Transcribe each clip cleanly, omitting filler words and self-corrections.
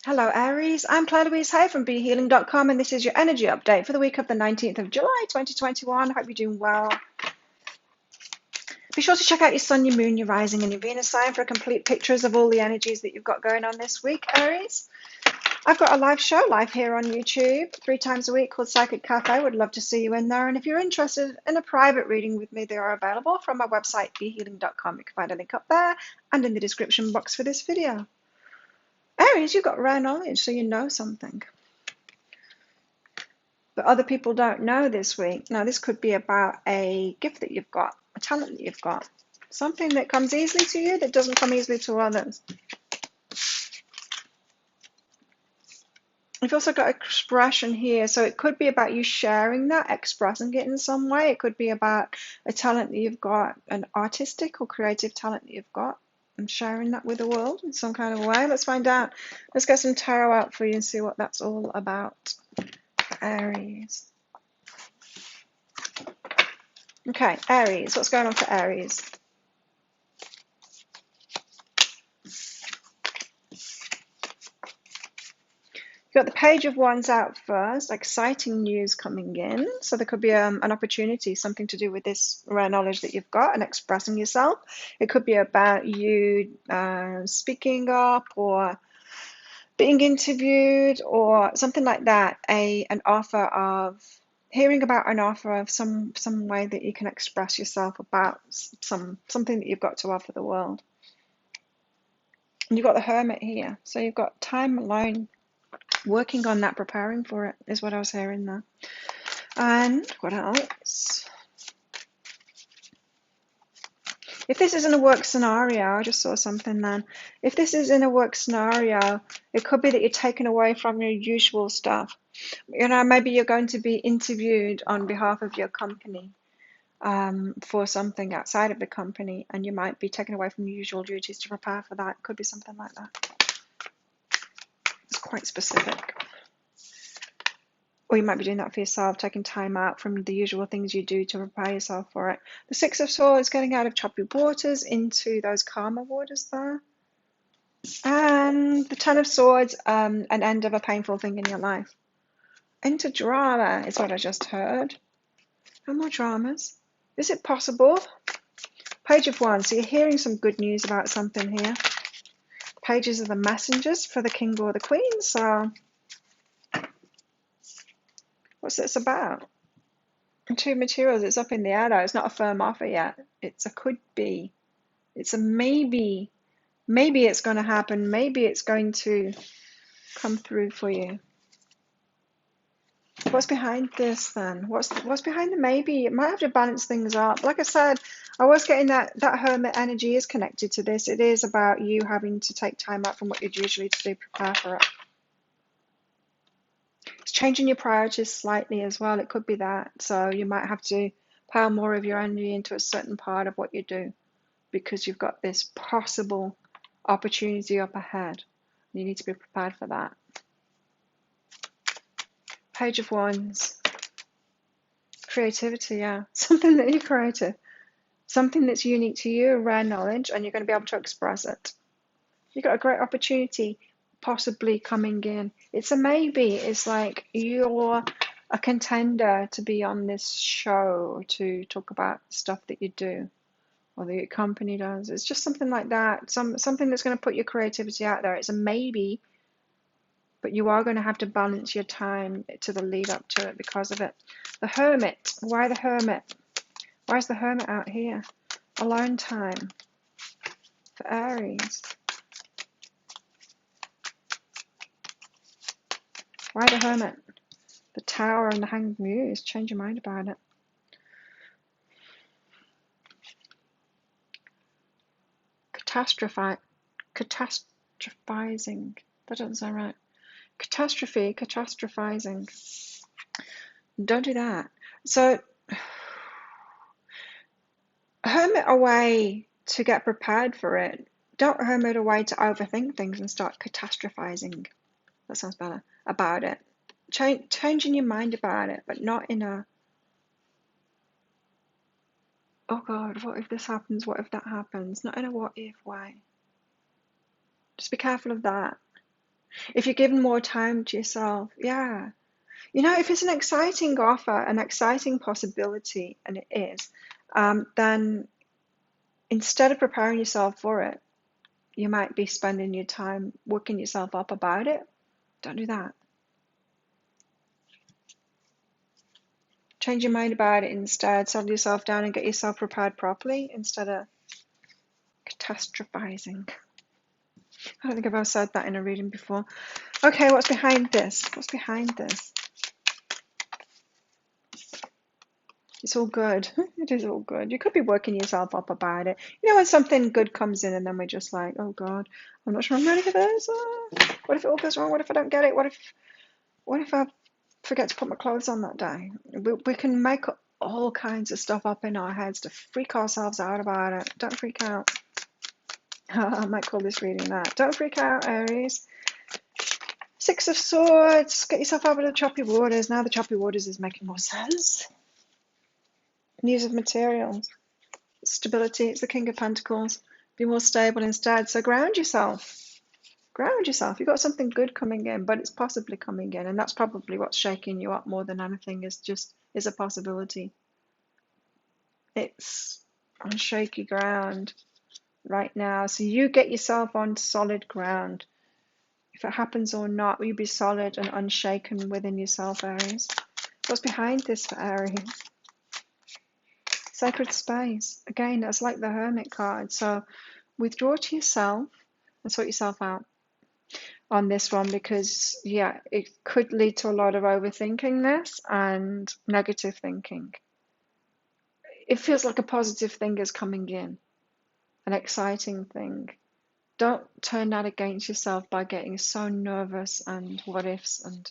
Hello, Aries. I'm Claire Louise Hay from BeHealing.com, and this is your energy update for the week of the 19th of July, 2021. Hope you're doing well. Be sure to check out your sun, your moon, your rising, and your Venus sign for complete pictures of all the energies that you've got going on this week, Aries. I've got a live show live here on YouTube 3 times a week called Psychic Cafe. Would love to see you in there. And if you're interested in a private reading with me, they are available from my website, BeHealing.com. You can find a link up there and in the description box for this video. Aries, you've got rare knowledge, so you know something but other people don't know this week. Now, this could be about a gift that you've got, a talent that you've got, something that comes easily to you that doesn't come easily to others. You've also got expression here, so it could be about you sharing that, expressing it in some way. It could be about a talent that you've got, an artistic or creative talent that you've got, and sharing that with the world in some kind of way. Let's find out. Let's get some tarot out for you and see what that's all about, Aries. Okay, Aries, what's going on for Aries? You've got the Page of Wands out first, exciting news coming in. So there could be an opportunity, something to do with this rare knowledge that you've got and expressing yourself. It could be about you speaking up or being interviewed or something like that. An offer of hearing about an offer of some way that you can express yourself about something that you've got to offer the world. And you've got the Hermit here, so you've got time alone. Working on that, preparing for it is what I was hearing there. And what else? If this isn't a work scenario, I just saw something then. If this is in a work scenario, it could be that you're taken away from your usual stuff. You know, maybe you're going to be interviewed on behalf of your company for something outside of the company, and you might be taken away from your usual duties to prepare for that. It could be something like that. It's quite specific. Or you might be doing that for yourself, taking time out from the usual things you do to prepare yourself for it. The Six of Swords, getting out of choppy waters into those calmer waters there. And the Ten of Swords, an end of a painful thing in your life. Into drama is what I just heard. No more dramas. Is it possible? Page of Wands, so you're hearing some good news about something here. Pages are the messengers for the king or the queen, so what's this about? Two materials, it's up in the air though. It's not a firm offer yet. It's a could be. It's a maybe. Maybe it's going to happen. Maybe it's going to come through for you. What's behind this then? What's behind the maybe? It might have to balance things up. Like I said, I was getting that Hermit energy is connected to this. It is about you having to take time out from what you'd usually do, prepare for it. It's changing your priorities slightly as well. It could be that. So you might have to pile more of your energy into a certain part of what you do because you've got this possible opportunity up ahead. You need to be prepared for that. Page of Wands. Creativity, yeah. Something that you created. Something that's unique to you, rare knowledge, and you're going to be able to express it. You've got a great opportunity possibly coming in. It's a maybe. It's like you're a contender to be on this show to talk about stuff that you do or that your company does. It's just something like that. Something that's going to put your creativity out there. It's a maybe, but you are going to have to balance your time to the lead up to it because of it. The Hermit. Why the Hermit? Why is the Hermit out here? Alone time for Aries. Why the Hermit? The Tower and the Hanged Muse. Change your mind about it. Catastrophizing. That doesn't sound right. Catastrophizing. Don't do that. So, hermit away to get prepared for it. Don't hermit away to overthink things and start catastrophizing. That sounds better. About it. Changing your mind about it, but not in a, oh God, what if this happens? What if that happens? Not in a what if way. Just be careful of that. If you're giving more time to yourself, yeah. If it's an exciting offer, an exciting possibility, and it is, then instead of preparing yourself for it, you might be spending your time working yourself up about it. Don't do that. Change your mind about it instead. Settle yourself down and get yourself prepared properly instead of catastrophizing. I don't think I've ever said that in a reading before. Okay, what's behind this? What's behind this? It's all good. It is all good. You could be working yourself up about it. When something good comes in and then we're just like, oh God, I'm not sure I'm ready for this. What if it all goes wrong? What if I don't get it? What if I forget to put my clothes on that day? We can make all kinds of stuff up in our heads to freak ourselves out about it. Don't freak out. I might call this reading that. Don't freak out, Aries. Six of Swords. Get yourself out of the choppy waters. Now the choppy waters is making more sense. News of materials. Stability. It's the King of Pentacles. Be more stable instead. So ground yourself. Ground yourself. You've got something good coming in, but it's possibly coming in, and that's probably what's shaking you up more than anything. Is a possibility. It's on shaky ground right now. So you get yourself on solid ground. If it happens or not, will you be solid and unshaken within yourself, Aries? What's behind this for Aries? Sacred space. Again, that's like the Hermit card. So withdraw to yourself and sort yourself out on this one, because yeah, it could lead to a lot of overthinking this and negative thinking. It feels like a positive thing is coming in, an exciting thing. Don't turn that against yourself by getting so nervous and what ifs, and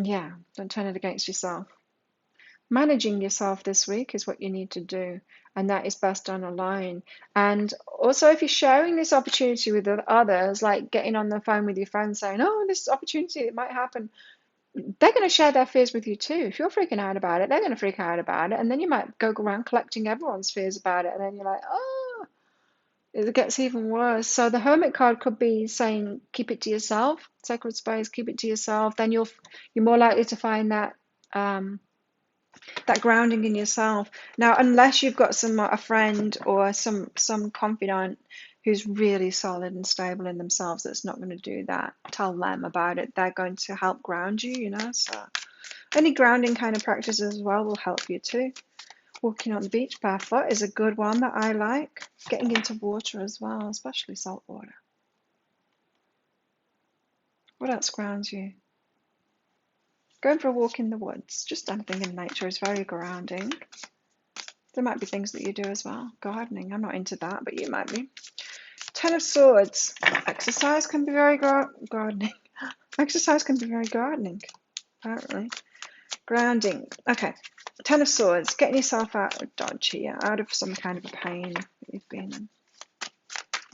yeah, don't turn it against yourself. Managing yourself this week is what you need to do, and that is best done alone. And also, if you're sharing this opportunity with others, like getting on the phone with your friends saying, oh, this opportunity, it might happen, they're going to share their fears with you too. If you're freaking out about it, they're going to freak out about it, and then you might go around collecting everyone's fears about it, and then you're like, oh, it gets even worse. So the Hermit card could be saying, keep it to yourself, sacred space, keep it to yourself. Then you're more likely to find that that grounding in yourself. Now, unless you've got a friend or some confidant who's really solid and stable in themselves, that's not going to do that. Tell them about it. They're going to help ground you, So any grounding kind of practices as well will help you too. Walking on the beach barefoot is a good one that I like. Getting into water as well, especially salt water. What else grounds you? Going for a walk in the woods, just anything in nature is very grounding. There might be things that you do as well. Gardening, I'm not into that, but you might be. Ten of Swords. Exercise can be very gardening. Exercise can be very gardening, apparently. Grounding. Okay. Ten of Swords. Getting yourself out of dodge here, out of some kind of a pain that you've been in.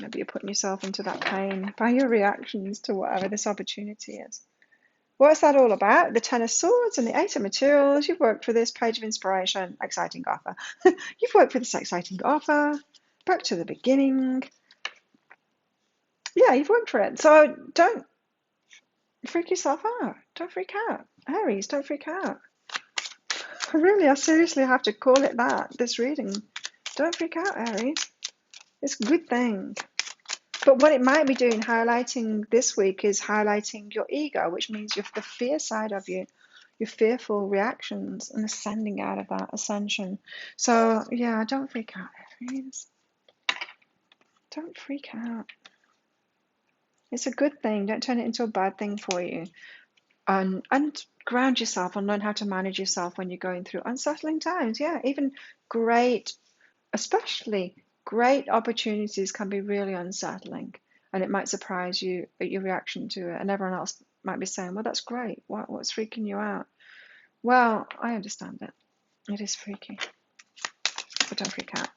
Maybe you're putting yourself into that pain by your reactions to whatever this opportunity is. What's that all about? The Ten of Swords and the Eight of Materials. You've worked for this. Page of Inspiration. Exciting offer. You've worked for this exciting offer. Back to the beginning. Yeah, you've worked for it. So don't freak yourself out. Don't freak out. Aries, don't freak out. I seriously have to call it that, this reading. Don't freak out, Aries. It's a good thing. But what it might be doing, highlighting this week, is highlighting your ego, which means the fear side of you, your fearful reactions, and ascending out of that ascension. So, yeah, don't freak out, Aries. Don't freak out. It's a good thing. Don't turn it into a bad thing for you. And ground yourself and learn how to manage yourself when you're going through unsettling times. Yeah, even especially great opportunities can be really unsettling, and it might surprise you at your reaction to it, and everyone else might be saying, well, that's great, what's freaking you out? Well, I understand it. It is freaky, but don't freak out.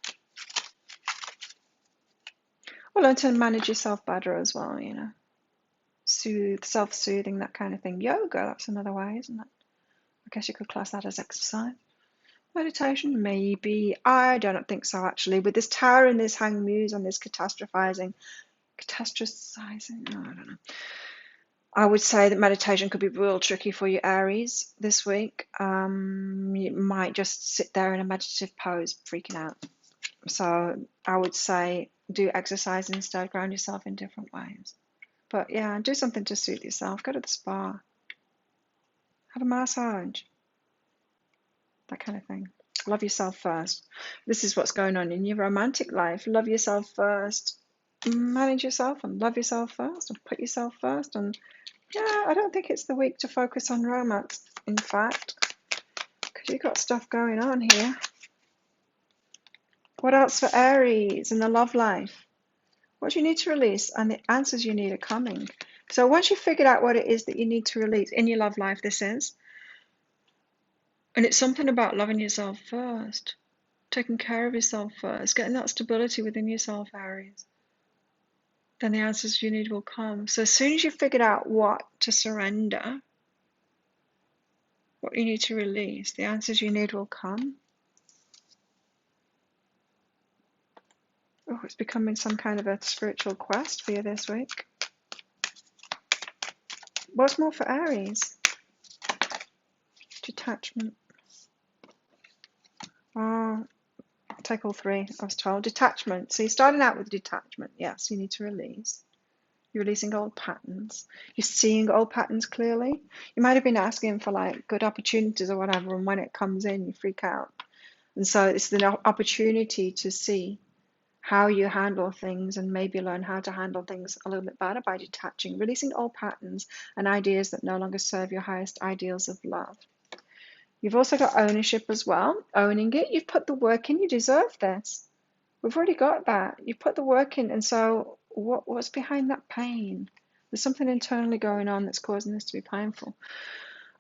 Or learn to manage yourself better as well, self-soothing, that kind of thing. Yoga, that's another way, isn't it? I guess you could class that as exercise. Meditation, maybe. I don't think so, actually. With this Tower and this Hanged Muse and this catastrophizing, Catastrophizing? No, I don't know. I would say that meditation could be real tricky for you, Aries, this week. You might just sit there in a meditative pose, freaking out. So I would say do exercise instead, ground yourself in different ways. But yeah, do something to suit yourself. Go to the spa, have a massage, that kind of thing. Love yourself first. This is what's going on in your romantic life. Love yourself first. Manage yourself and love yourself first and put yourself first. And yeah, I don't think it's the week to focus on romance, in fact, because you've got stuff going on here. What else for Aries in the love life? What do you need to release? And the answers you need are coming. So once you've figured out what it is that you need to release in your love life, this is, and it's something about loving yourself first, taking care of yourself first, getting that stability within yourself, Aries, then the answers you need will come. So as soon as you've figured out what to surrender, what you need to release, the answers you need will come. Oh, it's becoming some kind of a spiritual quest for you this week. What's more for Aries? Detachment. Oh, take all three, I was told. Detachment. So you're starting out with detachment. Yes, you need to release. You're releasing old patterns. You're seeing old patterns clearly. You might have been asking for like good opportunities or whatever, and when it comes in, you freak out. And so it's the opportunity to see how you handle things and maybe learn how to handle things a little bit better by detaching, releasing old patterns and ideas that no longer serve your highest ideals of love. You've also got ownership as well, owning it. You've put the work in, you deserve this. We've already got that. You've put the work in, and so what's behind that pain? There's something internally going on that's causing this to be painful.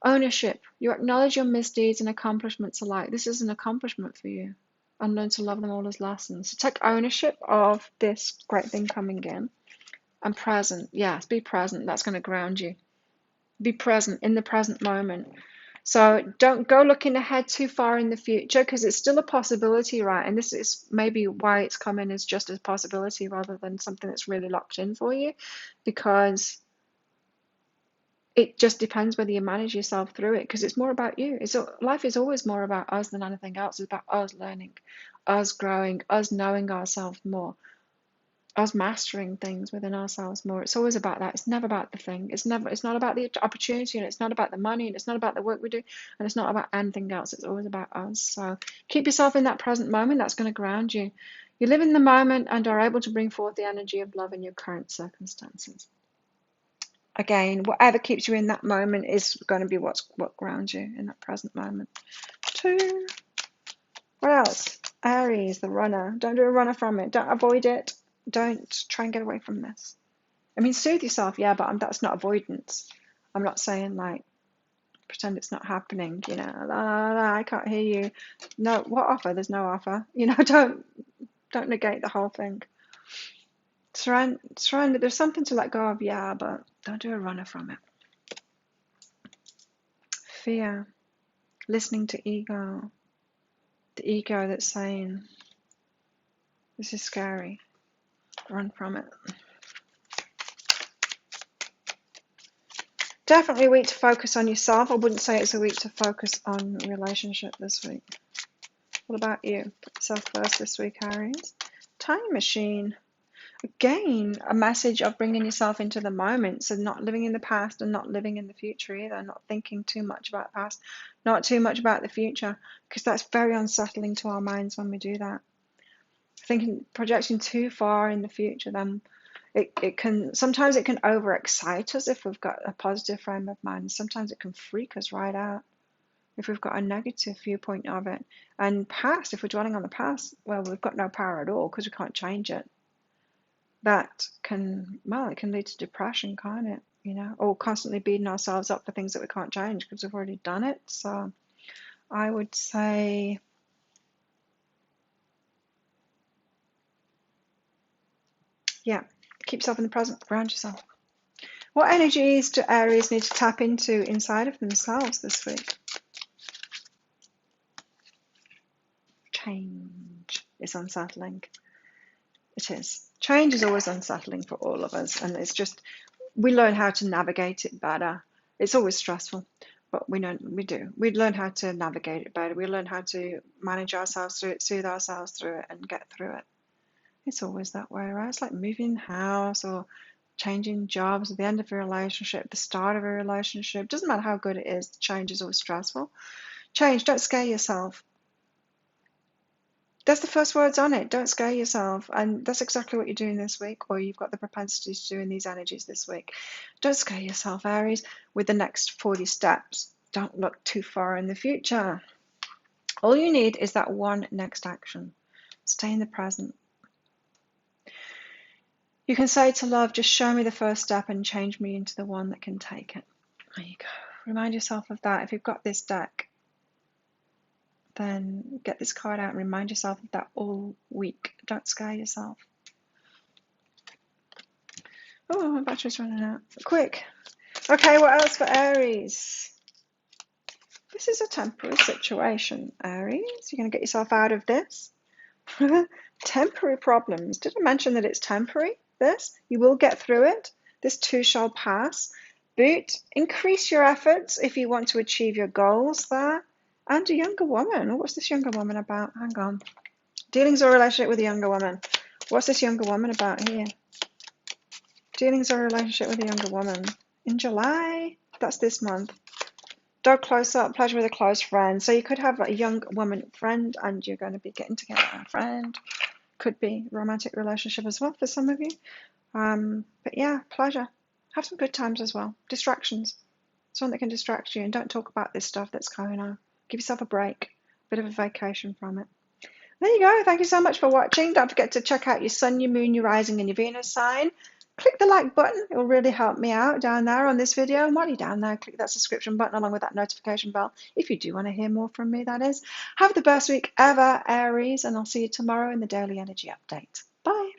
Ownership. You acknowledge your misdeeds and accomplishments alike. This is an accomplishment for you. And learn to love them all as lessons. So take ownership of this great thing coming in. And present. Yes, be present. That's going to ground you. Be present in the present moment. So don't go looking ahead too far in the future, because it's still a possibility, right? And this is maybe why it's coming as just a possibility rather than something that's really locked in for you, because it just depends whether you manage yourself through it, because it's more about you. Life is always more about us than anything else. It's about us learning, us growing, us knowing ourselves more, us mastering things within ourselves more. It's always about that. It's never about the thing. It's not about the opportunity, and it's not about the money, and it's not about the work we do, and it's not about anything else. It's always about us. So keep yourself in that present moment. That's going to ground you. You live in the moment and are able to bring forth the energy of love in your current circumstances. Again, whatever keeps you in that moment is going to be what grounds you in that present moment. 2. What else? Aries, the runner. Don't do a runner from it. Don't avoid it. Don't try and get away from this. I mean, soothe yourself, yeah, but that's not avoidance. I'm not saying like pretend it's not happening. You know, la, la, la, I can't hear you. No, what offer? There's no offer. You know, don't negate the whole thing. Surrender. There's something to let go of, yeah, but don't do a runner from it. Fear, listening to ego, the ego that's saying this is scary. Run from it. Definitely a week to focus on yourself. I wouldn't say it's a week to focus on relationship this week. What about you? Put yourself first this week, Aries. Time machine. Again, a message of bringing yourself into the moment. So not living in the past and not living in the future either. Not thinking too much about the past, not too much about the future, because that's very unsettling to our minds when we do that. Projecting too far in the future, then sometimes it can overexcite us if we've got a positive frame of mind. Sometimes it can freak us right out if we've got a negative viewpoint of it. And past, if we're dwelling on the past, well, we've got no power at all because we can't change it. That it can lead to depression, can't it? You know, or constantly beating ourselves up for things that we can't change because we've already done it. So I would say yeah, keep yourself in the present, ground yourself. What energies do Aries need to tap into inside of themselves this week? Change is unsettling. It is. Change is always unsettling for all of us, and it's just we learn how to navigate it better. It's always stressful, but we do. We learn how to navigate it better. We learn how to manage ourselves through it, soothe ourselves through it, and get through it. It's always that way, right? It's like moving house or changing jobs at the end of a relationship, the start of a relationship. Doesn't matter how good it is, change is always stressful. Change, don't scare yourself. That's the first words on it. Don't scare yourself. And that's exactly what you're doing this week, or you've got the propensity to do in these energies this week. Don't scare yourself, Aries, with the next 40 steps. Don't look too far in the future. All you need is that one next action. Stay in the present. You can say to love, just show me the first step and change me into the one that can take it. There you go. Remind yourself of that. If you've got this deck, then get this card out and remind yourself of that all week. Don't scare yourself. Oh, my battery's running out. Quick. Okay, what else for Aries? This is a temporary situation, Aries. You're going to get yourself out of this. Temporary problems. Did I mention that it's temporary? This? You will get through it. This too shall pass. But increase your efforts if you want to achieve your goals there. And a younger woman. Oh, what's this younger woman about? Hang on. Dealings or relationship with a younger woman. What's this younger woman about here? Dealings or relationship with a younger woman. In July. That's this month. Dog close up, pleasure with a close friend. So you could have a young woman friend and you're going to be getting together with a friend. Could be a romantic relationship as well for some of you. But yeah, pleasure. Have some good times as well. Distractions. Someone that can distract you, and don't talk about this stuff that's going on. Give yourself a break, a bit of a vacation from it. There you go. Thank you so much for watching. Don't forget to check out your sun, your moon, your rising, and your Venus sign. Click the like button. It will really help me out down there on this video. And while you're down there, click that subscription button along with that notification bell if you do want to hear more from me, that is. Have the best week ever, Aries, and I'll see you tomorrow in the Daily Energy Update. Bye.